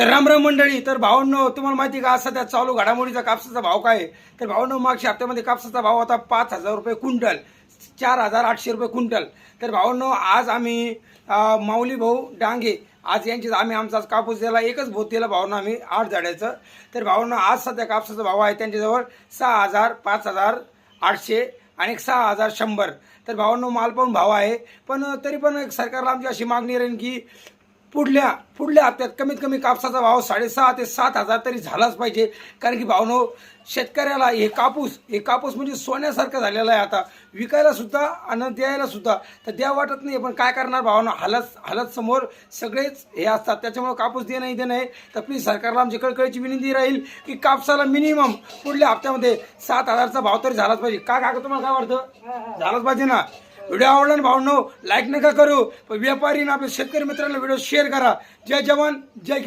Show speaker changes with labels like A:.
A: तर रामराम मंडळी. तर भावांनो, तुम्हाला माहिती का आज सध्या चालू घडामोडीचा कापसाचा भाव काय आहे? तर भावांनो, मागच्या हप्त्यामध्ये कापसाचा भाव होता 5,000 रुपये क्विंटल, 4,800 रुपये क्विंटल. तर भावांनो, आज आम्ही माऊली भाऊ डांगे आज यांची आम्ही आमचा कापूस दिला, एकच भोत दिला भावांनो आम्ही 8 जाड्याचं. तर भावांनो, आज सध्या कापसाचा भाव आहे त्यांच्याजवळ 6,000, 5,800 आणि 6,100. तर भावांनो, माल पण भाव आहे, पण तरी पण सरकारला आमची अशी मागणी राहील की पुढल्या हप्त्यात कमीत कमी कापसाचा भाव 6,500 ते 7,000 तरी झालाच पाहिजे. कारण की भावनो, शेतकऱ्याला हे कापूस म्हणजे सोन्यासारखं झालेलं आहे. आता विकायला सुद्धा आणि द्यायला सुद्धा तर द्या वाटत नाही, पण काय करणार भावनो, हालत समोर सगळेच हे असतात. त्याच्यामुळे कापूस देणं आहे. तर प्लीज सरकारला आमची कळकळीची विनंती राहील की कापसाला मिनिमम पुढल्या हप्त्यामध्ये 7,000चा भाव तरी झालाच पाहिजे. का तुम्हाला काय वाटतं? झालाच पाहिजे ना? व्हिडिओ आवडला ना भावनो, लाईक नका करू, पण व्यापारी ना आपल्या शेतकरी मित्रांना व्हिडिओ शेअर करा. जय जवान जय